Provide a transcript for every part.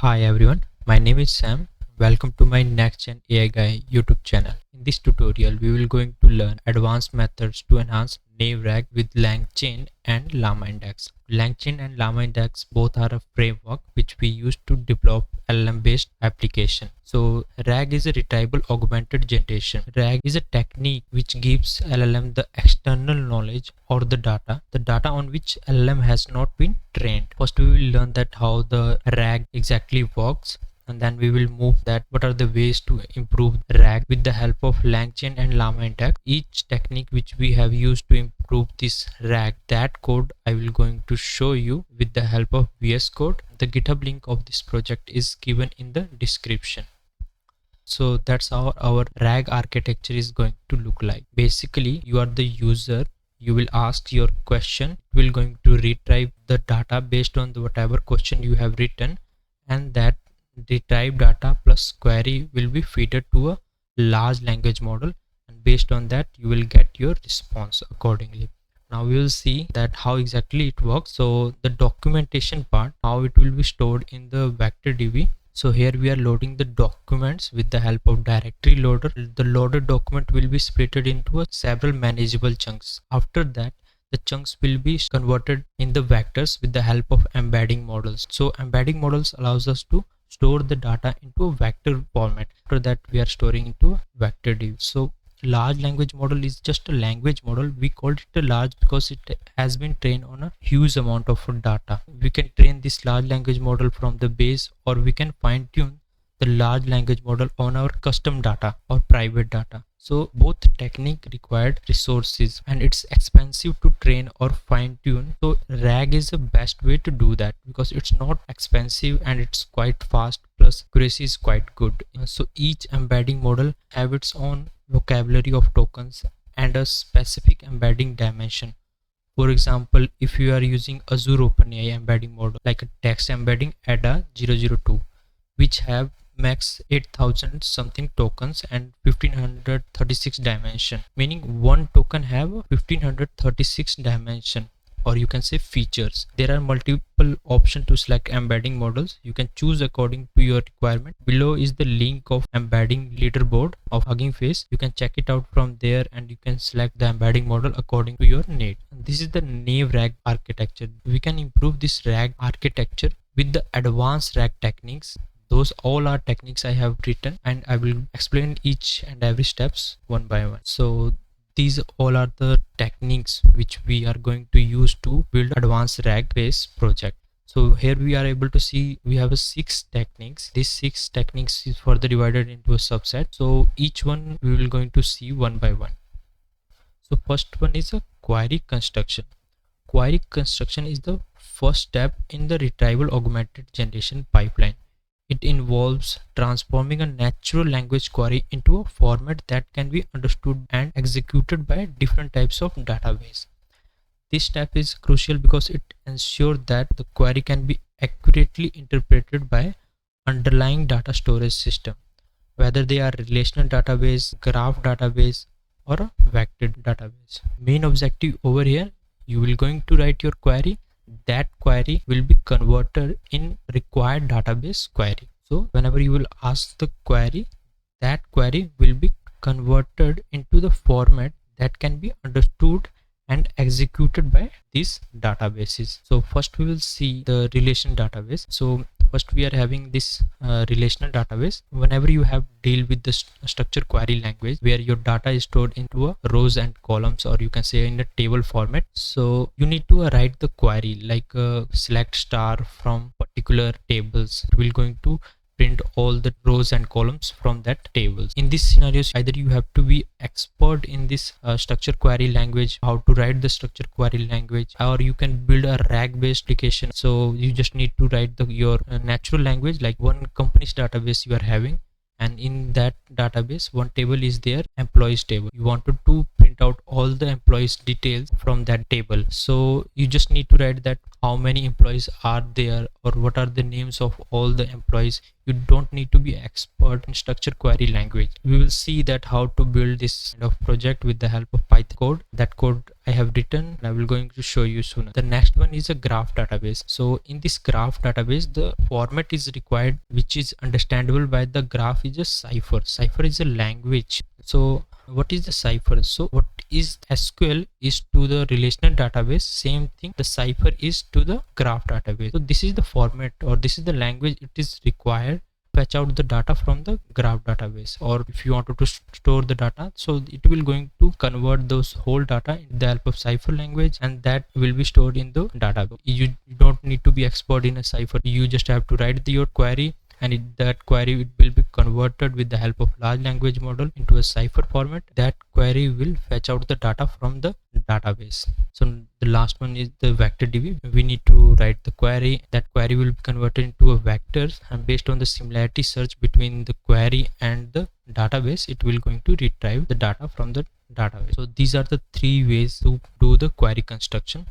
Hi everyone, my name is Sam. Welcome to my NextGen AI Guy YouTube channel. In this tutorial, we will going to learn advanced methods to enhance NavRag with LangChain and LlamaIndex. LangChain and LlamaIndex both are a framework which we use to develop LLM based application. So RAG is a retrieval-augmented generation. RAG is a technique which gives LLM the external knowledge or the data on which LLM has not been trained. First we will learn that how the RAG exactly works, and then we will move that what are the ways to improve RAG with the help of LangChain and LlamaIndex. Each technique which we have used to improve this RAG, that code I will going to show you with the help of VS Code. The GitHub link of this project is given in the description. So that's how our RAG architecture is going to look like. Basically, you are the user. You will ask your question. It will going to retrieve the data based on the whatever question you have written, and that retrieved data plus query will be fed to a large language model, and based on that you will get your response accordingly. Now we will see that how exactly it works. So the documentation part, how it will be stored in the vector DB. So here we are loading the documents with the help of directory loader. The loaded document will be split into several manageable chunks. After that, the chunks will be converted in the vectors with the help of embedding models. So embedding models allows us to store the data into a vector format. After that, we are storing into a vector DB. So large language model is just a language model. We called it a large because it has been trained on a huge amount of data. We can train this large language model from the base, or we can fine tune the large language model on our custom data or private data. So both technique required resources and it's expensive to train or fine tune. So RAG is the best way to do that because it's not expensive and it's quite fast, plus accuracy is quite good. So each embedding model have its own vocabulary of tokens and a specific embedding dimension. For example, if you are using Azure OpenAI embedding model like a text embedding ADA 002, which have max 8000 something tokens and 1536 dimension, meaning one token have 1536 dimension, or you can say features. There are multiple options to select embedding models. You can choose according to your requirement. Below is the link of embedding leaderboard of Hugging Face. You can check it out from there and you can select the embedding model according to your need. This is the Nav RAG architecture. We can improve this RAG architecture with the advanced RAG techniques. Those all are techniques I have written, and I will explain each and every steps one by one. So these all are the techniques which we are going to use to build advanced RAG based project. So here we are able to see we have 6 techniques. These 6 techniques is further divided into a subset. So each one we will going to see one by one. So first one is a query construction. Query construction is the first step in the retrieval-augmented generation pipeline. It involves transforming a natural language query into a format that can be understood and executed by different types of database. This step is crucial because it ensures that the query can be accurately interpreted by underlying data storage system, whether they are relational database, graph database, or a vector database. Main objective over here, you will going to write your query. That query will be converted in required database query. So whenever you will ask the query, that query will be converted into the format that can be understood and executed by these databases. So first we will see the relation database. So first we are having this relational database. Whenever you have deal with the structure query language where your data is stored into a rows and columns, or you can say in a table format, so you need to write the query like select star from particular tables. It will going to print all the rows and columns from that tables. In this scenario, either you have to be expert in this structure query language, how to write the structure query language, or you can build a RAG based application. So you just need to write your natural language, like one company's database you are having, and in that database one table is there, employees table. You wanted to print out all the employees details from that table, so you just need to write that how many employees are there or what are the names of all the employees. You don't need to be expert in structure query language. We will see that how to build this kind of project with the help of Python code. That code I have written, I will going to show you soon. The next one is a graph database. So in this graph database, the format is required which is understandable by the graph is a cipher. Cipher is a language. So what is the cipher? So what is SQL is to the relational database, same thing the cipher is to the graph database. So this is the format or this is the language it is required to fetch out the data from the graph database. Or if you wanted to store the data, so it will going to convert those whole data in the help of cipher language, and that will be stored in the database. You don't need to be expert in a cipher. You just have to write your query, and that query will be converted with the help of large language model into a cipher format. That query will fetch out the data from the database. So the last one is the vector DB. We need to write the query. That query will be converted into a vectors, and based on the similarity search between the query and the database, it will going to retrieve the data from the database. So these are the three ways to do the query construction: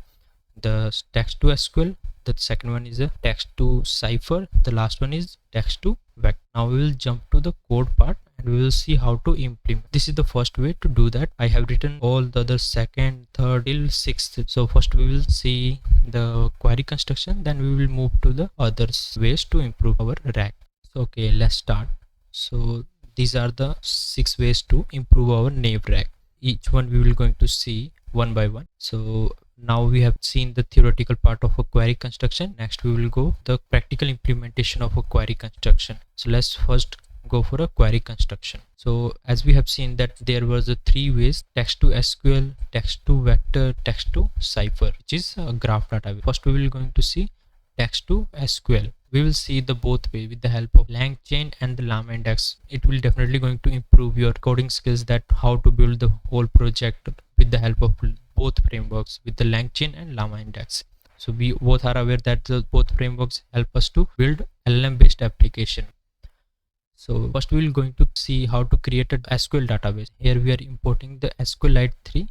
the text to SQL, the second one is a text to cipher, the last one is text to vector. Now we will jump to the code part and we will see how to implement. This is the first way to do that. I have written all the other second, third till sixth. So first we will see the query construction, then we will move to the other ways to improve our RAG. So okay, let's start. So these are the 6 ways to improve our naive RAG. Each one we will going to see one by one. So now we have seen the theoretical part of a query construction. Next we will go the practical implementation of a query construction. So let's first go for a query construction. So as we have seen that there was the 3 ways: text to SQL, text to vector, text to cipher, which is a graph database. First we will going to see text to SQL. We will see the both way with the help of LangChain and the LlamaIndex. It will definitely going to improve your coding skills, that how to build the whole project with the help of both frameworks, with the LangChain and LlamaIndex. So we both are aware that the both frameworks help us to build LLM based application. So first we will going to see how to create a SQL database. Here we are importing the SQLite 3,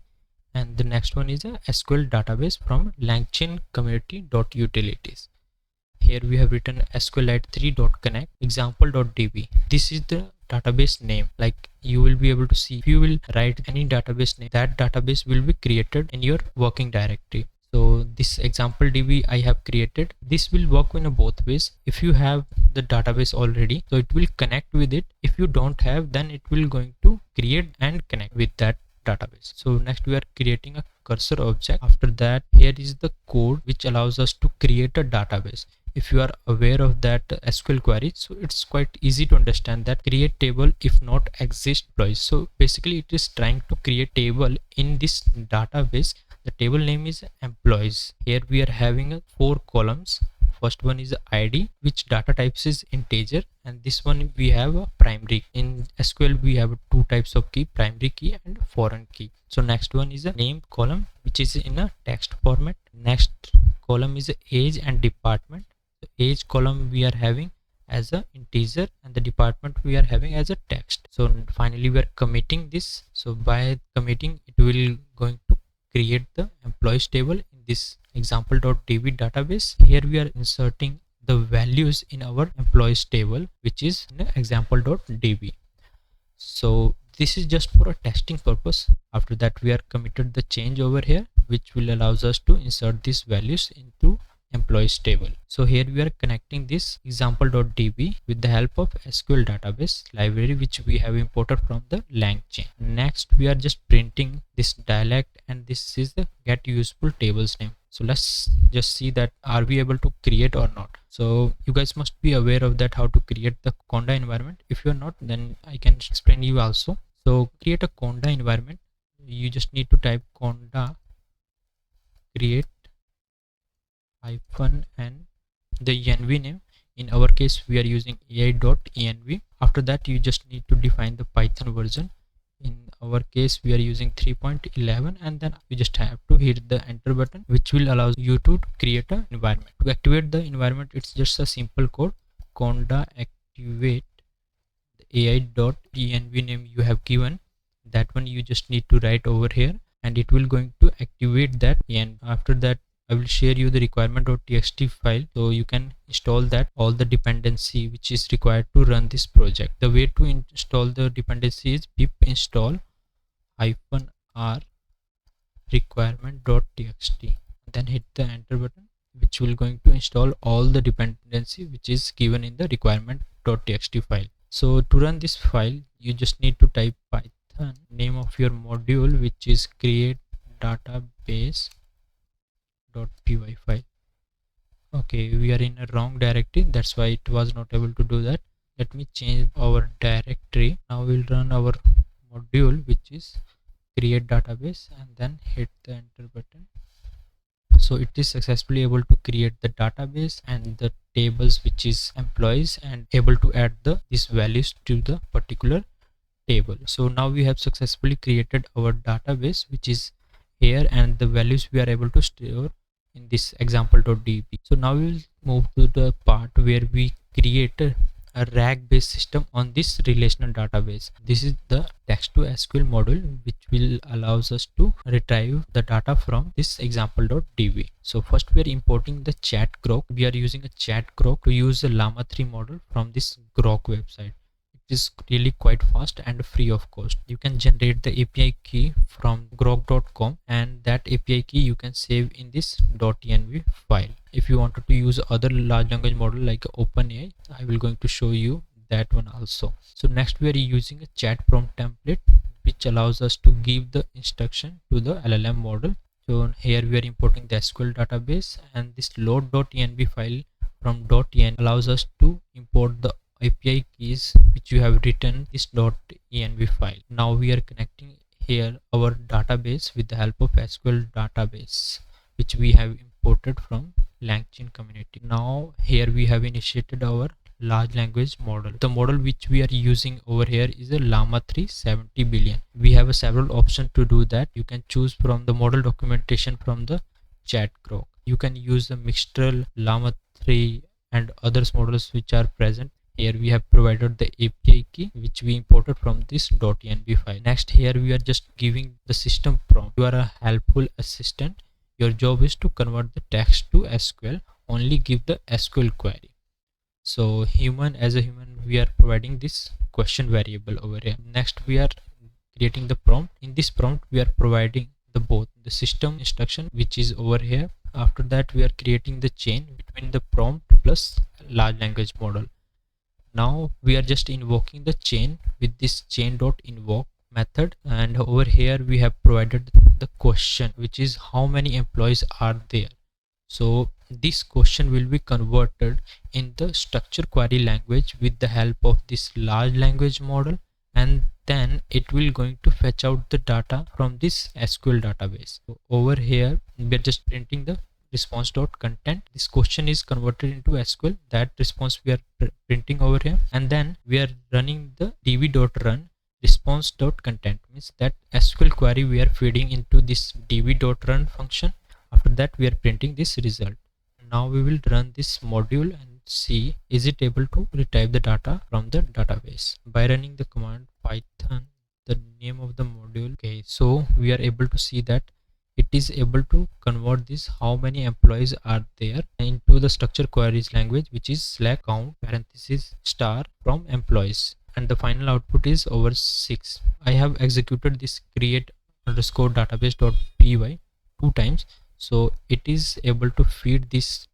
and the next one is a SQL database from LangChain community.utilities. Here we have written SQLite3.connect example.db. This is the database name. Like you will be able to see, if you will write any database name, that database will be created in your working directory. So this example DB I have created. This will work in both ways. If you have the database already, so it will connect with it. If you don't have, then it will going to create and connect with that database. So next we are creating a cursor object. After that, here is the code which allows us to create a database. If you are aware of that SQL query, so it's quite easy to understand that create table if not exist employees. So basically it is trying to create table in this database. The table name is employees. Here we are having 4 columns. First one is ID, which data types is integer, and this one we have a primary. In SQL we have 2 types of key: primary key and foreign key. So next one is a name column, which is in a text format. Next column is age and department. The age column we are having as a integer, and the department we are having as a text. So finally we are committing this. So by committing, it will going to create the employees table in this example.db database. Here we are inserting the values in our employees table, which is in example.db. So this is just for a testing purpose. After that we are committed the change over here, which will allows us to insert these values into employees table. So here we are connecting this example.db with the help of SQL database library, which we have imported from the LangChain. Next we are just printing this dialect, and this is the get useful tables name. So let's just see that are we able to create or not. So you guys must be aware of that, how to create the conda environment. If you are not, then I can explain you also. So create a conda environment. You just need to type conda create hyphen and the env name. In our case we are using ai.env. After that you just need to define the Python version. In our case we are using 3.11, and then you just have to hit the enter button, which will allow you to create an environment. To activate the environment, it's just a simple code: conda activate the ai.env name you have given. That one you just need to write over here, and it will going to activate that. And after that I will share you the requirement.txt file, so you can install that all the dependency which is required to run this project. The way to install the dependency is pip install -r requirement.txt, then hit the enter button, which will going to install all the dependency which is given in the requirement.txt file. So to run this file, you just need to type python name of your module, which is create database.py file. Okay, we are in a wrong directory, that's why it was not able to do that. Let me change our directory. Now we'll run our module, which is create database, and then hit the enter button. So it is successfully able to create the database and the tables which is employees, and able to add these values to the particular table. So now we have successfully created our database, which is here, and the values we are able to store in this example.db. So now we will move to the part where we create a RAG based system on this relational database. This is the text to SQL module, which will allows us to retrieve the data from this example.db. So first we are importing the chat grok. We are using a chat grok to use the llama 3 model from this grok website. It is really quite fast and free of cost. You can generate the API key from grok.com, and that API key you can save in this .env file. If you wanted to use other large language model like OpenAI, I will going to show you that one also. So next we are using a chat prompt template, which allows us to give the instruction to the LLM model. So here we are importing the SQL database, and this load.env file from .en allows us to import the API keys which you have written this .env file. Now we are connecting here our database with the help of SQL database, which we have imported from LangChain community. Now here we have initiated our large language model. The model which we are using over here is a llama 3 70 billion. We have several options to do that. You can choose from the model documentation from the chat grok. You can use the Mixtral, llama 3 and others models which are present. Here we have provided the API key which we imported from this .env file. Next, here we are just giving the system prompt. You are a helpful assistant. Your job is to convert the text to SQL. Only give the SQL query. So as a human we are providing this question variable over here. Next we are creating the prompt. In this prompt we are providing both the system instruction which is over here. After that we are creating the chain between the prompt plus large language model. Now we are just invoking the chain with this chain.invoke method, and over here we have provided the question, which is how many employees are there. So this question will be converted in the structure query language with the help of this large language model, and then it will going to fetch out the data from this SQL database. So over here we are just printing the response.content. This question is converted into SQL. That response we are printing over here, and then we are running the db.run response.content, means that SQL query we are feeding into this db.run function. After that we are printing this result. Now we will run this module and see is it able to retrieve the data from the database by running the command python the name of the module. Okay, so we are able to see that it is able to convert this how many employees are there into the structure queries language, which is slash count parenthesis star from employees, and the final output is over 6. I have executed this create underscore database.py 2 times, so it is able to feed this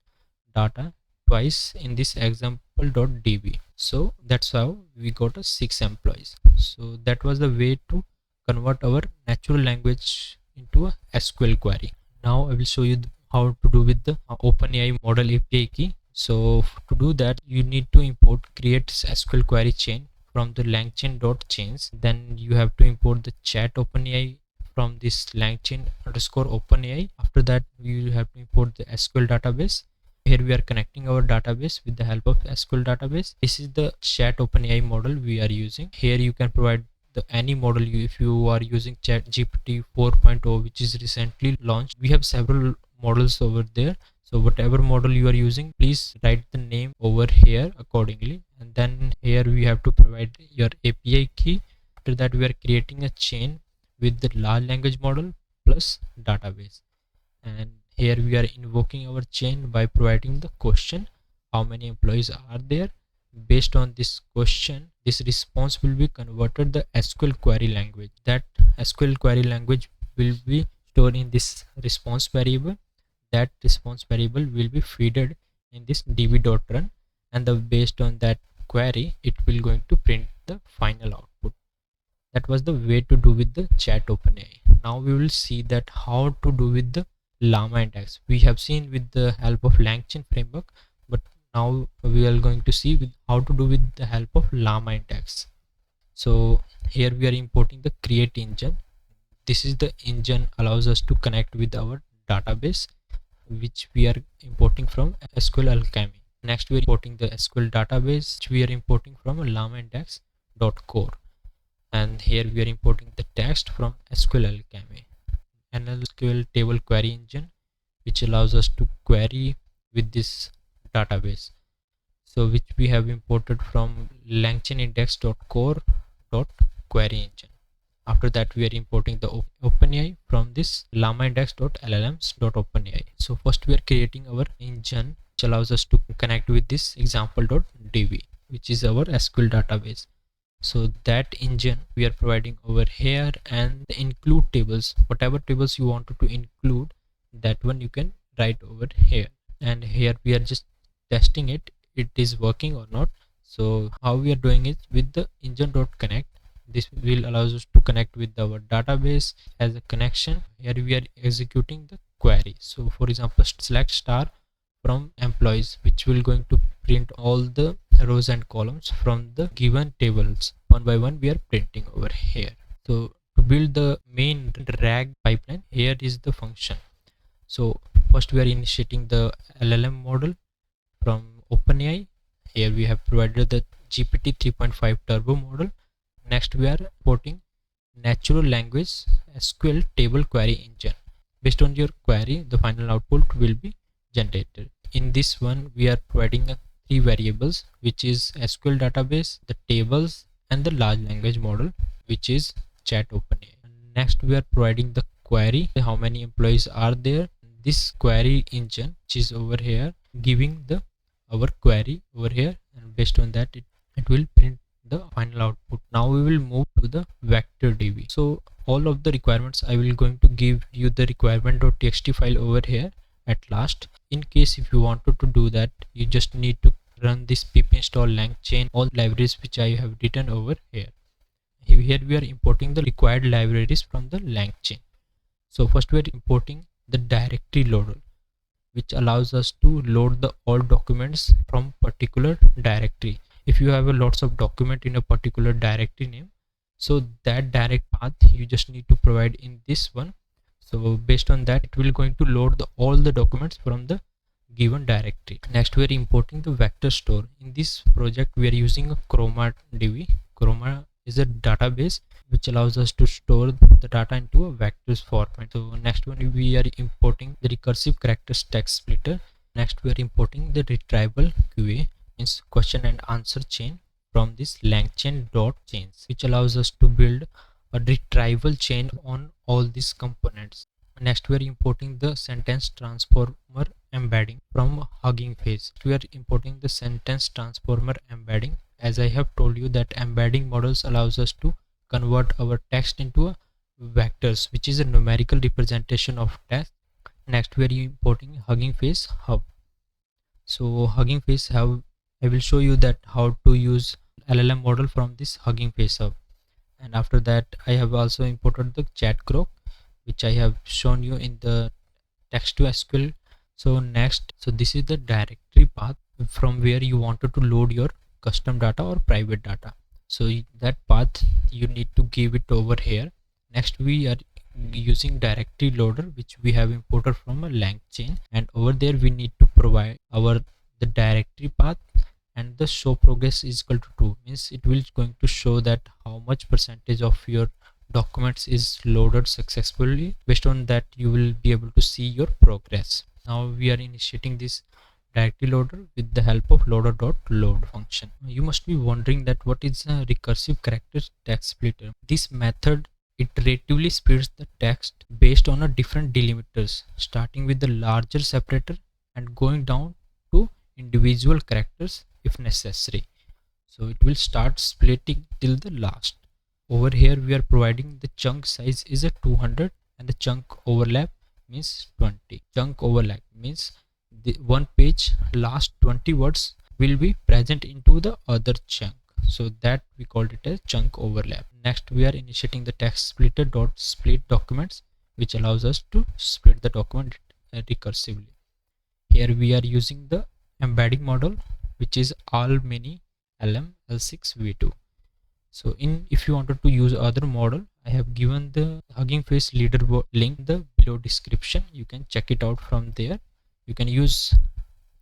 data twice in this example.db. So that's how we got a 6 employees. So that was the way to convert our natural language into a SQL query. Now I will show you how to do with the OpenAI model API key. So to do that you need to import create SQL query chain from the langchain.chains. Then you have to import the chat OpenAI from this langchain underscore OpenAI. After that you have to import the SQL database. Here we are connecting our database with the help of SQL database. This is the chat OpenAI model we are using. Here you can provide any model if you are using chat GPT 4.0, which is recently launched. We have several models over there, so whatever model you are using, please write the name over here accordingly, and then here we have to provide your API key. After that we are creating a chain with the large language model plus database, and here we are invoking our chain by providing the question, how many employees are there. Based on this question, this response will be converted the SQL query language. That SQL query language will be stored in this response variable. That response variable will be fed in this db.run, and based on that query it will going to print the final output. That was the way to do with the chat OpenAI. Now we will see that how to do with the LlamaIndex. We have seen with the help of LangChain framework, but now we are going to see with how to do with the help of LlamaIndex. So here we are importing the create engine. This is the engine allows us to connect with our database, which we are importing from SQL Alchemy. Next we are importing the SQL database, which we are importing from LlamaIndex.core. And here we are importing the text from SQL Alchemy. And SQL table query engine, which allows us to query with this database, so which we have imported from LangchainIndex.core.query engine. After that we are importing the OpenAI from this LlamaIndex.LLMs.OpenAI. So first we are creating our engine, which allows us to connect with this example.db, which is our SQL database. So that engine we are providing over here, and the include tables, whatever tables you wanted to include, that one you can write over here. And here we are just testing it is working or not. So how we are doing it with the engine.connect, this will allows us to connect with our database as a connection. Here we are executing the query. So for example, select star from employees, which will going to print all the rows and columns from the given tables. One by one we are printing over here. So to build the main RAG pipeline, here is the function. So first we are initiating the LLM model from OpenAI. Here we have provided the GPT 3.5 turbo model. Next we are importing natural language SQL table query engine. Based on your query, the final output will be generated. In this one we are providing three variables, which is SQL database, the tables, and the large language model, which is chat OpenAI. Next we are providing the query, how many employees are there. This query engine, which is over here, giving the our query over here, and based on that it will print the final output. Now we will move to the vector db. So all of the requirements I will going to give you the requirement.txt file over here at last. In case if you wanted to do that, you just need to run this pip install langchain, all libraries which I have written over here. Here we are importing the required libraries from the langchain. So first we are importing the directory loader, which allows us to load the all documents from particular directory. If you have a lots of document in a particular directory name, so that direct path you just need to provide in this one. So based on that, it will going to load all the documents from the given directory. Next we are importing the vector store. In this project we are using a Chroma DB. Chroma is a database which allows us to store the data into a vectors format. So next one we are importing the recursive characters text splitter. Next we are importing the retrieval QA, means question and answer chain, from this LangChain.chains, which allows us to build a retrieval chain on all these components. Next we are importing the sentence transformer embedding from Hugging Face. We are importing the sentence transformer embedding. As I have told you that embedding models allows us to convert our text into a vectors, which is a numerical representation of text. Next we are importing Hugging Face hub. So Hugging Face hub, I will show you that how to use LLM model from this Hugging Face hub. And after that I have also imported the chat grok, which I have shown you in the text to SQL. So next, so this is the directory path from where you wanted to load your custom data or private data. So that path you need to give it over here. Next we are using directory loader, which we have imported from a LangChain, and over there we need to provide the directory path, and the show progress is equal to 2, means it will going to show that how much percentage of your documents is loaded successfully. Based on that you will be able to see your progress. Now we are initiating this directory loader with the help of loader.load function. You must be wondering that what is a recursive character text splitter. This method iteratively splits the text based on a different delimiters, starting with the larger separator and going down to individual characters if necessary. So it will start splitting till the last. Over here we are providing the chunk size is a 200 and the chunk overlap means 20. Chunk overlap means the one page last 20 words will be present into the other chunk, so that we called it a chunk overlap. Next we are initiating the text splitter dot split documents, which allows us to split the document recursively. Here we are using the embedding model, which is all many LM L6 V2. So if you wanted to use other model, I have given the Hugging Face leaderboard link in the below description. You can check it out from there. You can use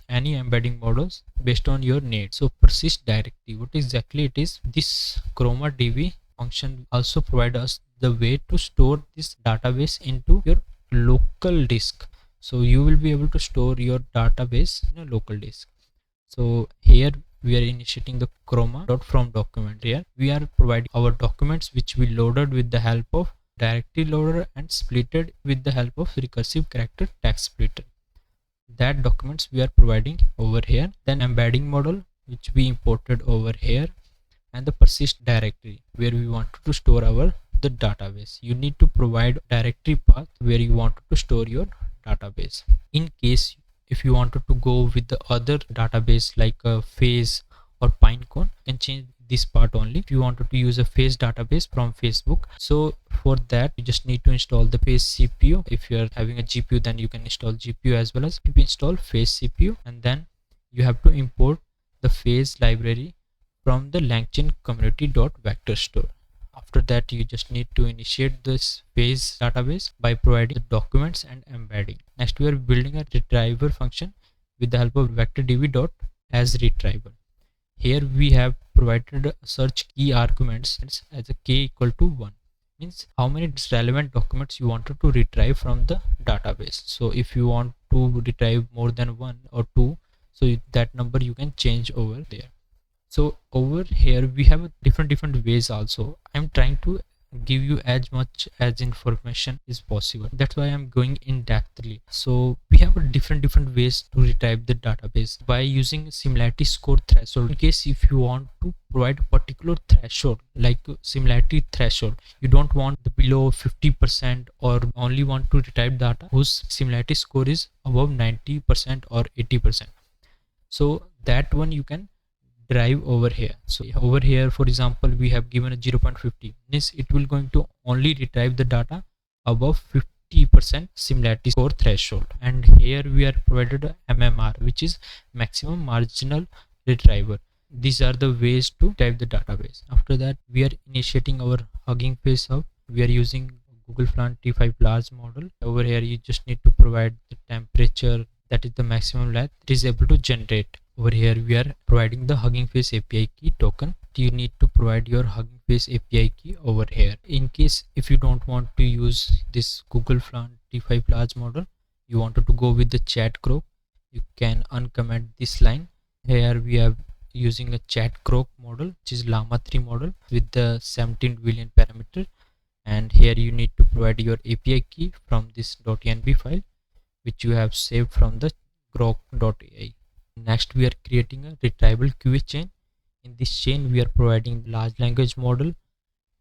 any embedding models based on your need. So persist directly, what exactly it is? This chroma db function also provide us the way to store this database into your local disk. So you will be able to store your database in a local disk. So here we are initiating the chroma.from document. Here we are providing our documents which we loaded with the help of directory loader and splitted with the help of recursive character text splitter. That documents we are providing over here. Then embedding model which we imported over here, and the persist directory where we want to store our the database. You need to provide directory path where you want to store your database. In case if you wanted to go with the other database like a Phase or Pinecone, you can change this part only. If you wanted to use a Phase database from Facebook, so for that you just need to install the Phase CPU. If you are having a GPU, then you can install GPU as well as install Phase CPU, and then you have to import the Phase library from the Langchain community.vector store. After that you just need to initiate this Phase database by providing the documents and embedding. Next we are building a retriever function with the help of vectordb.asRetriever. Here we have provided search key arguments as a k equal to 1, means how many relevant documents you wanted to retrieve from the database. So if you want to retrieve more than 1 or 2, so that number you can change over there. So over here we have different ways also. I'm trying to give you as much as information is possible, that's why I'm going in depthly. So we have a different ways to retrieve the database by using similarity score threshold. In case if you want to provide a particular threshold like similarity threshold, you don't want the below 50% or only want to retrieve data whose similarity score is above 90% or 80%, so that one you can drive over here. So over here for example we have given a 0.50, means it will going to only retrieve the data above 50% similarity score threshold. And here we are provided a MMR, which is maximum marginal retriever. These are the ways to retrieve the database. After that we are initiating our Hugging Face hub. We are using Google Flan T5 large model. Over here you just need to provide the temperature, that is the maximum length it is able to generate. Over here we are providing the Hugging Face API key token. You need to provide your Hugging Face API key over here. In case if you don't want to use this Google Flan T5 large model, you wanted to go with the chat croak, you can uncomment this line. Here we are using a chat croak model, which is llama 3 model with the 17 billion parameter, and here you need to provide your API key from this .env file which you have saved from the grok.ai. Next we are creating a retrieval QA chain. In this chain we are providing large language model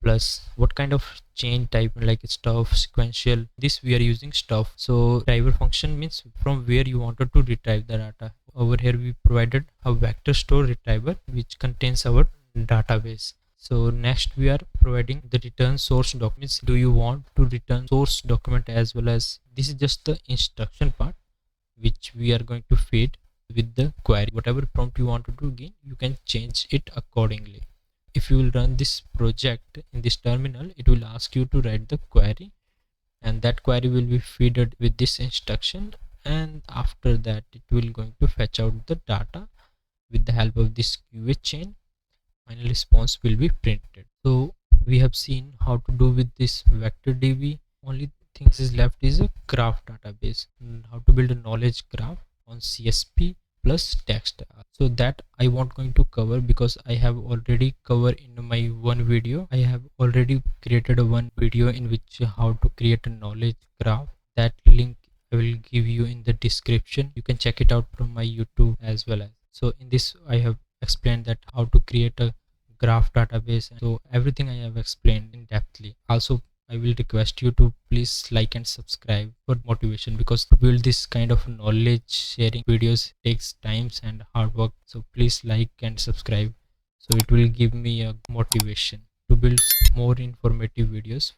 plus what kind of chain type, like stuff, sequential. This we are using stuff. So retriever function means from where you wanted to retrieve the data. Over here we provided a vector store retriever which contains our database. So next we are providing the return source documents. Do you want to return source document as well as, this is just the instruction part which we are going to feed with the query. Whatever prompt you want to gain, you can change it accordingly. If you will run this project in this terminal, it will ask you to write the query, and that query will be fed with this instruction, and after that it will going to fetch out the data with the help of this QA chain. Final response will be printed. So we have seen how to do with this vector db. Only things is left is a graph database, and how to build a knowledge graph on CSP plus text. So that I won't going to cover because I have already covered in my one video. I have already created a one video in which how to create a knowledge graph. That link I will give you in the description. You can check it out from my YouTube as well. As so in this I have explained that how to create a graph database. So everything I have explained in depthly. Also I will request you to please like and subscribe for motivation, because to build this kind of knowledge sharing videos takes times and hard work. So please like and subscribe, so it will give me a motivation to build more informative videos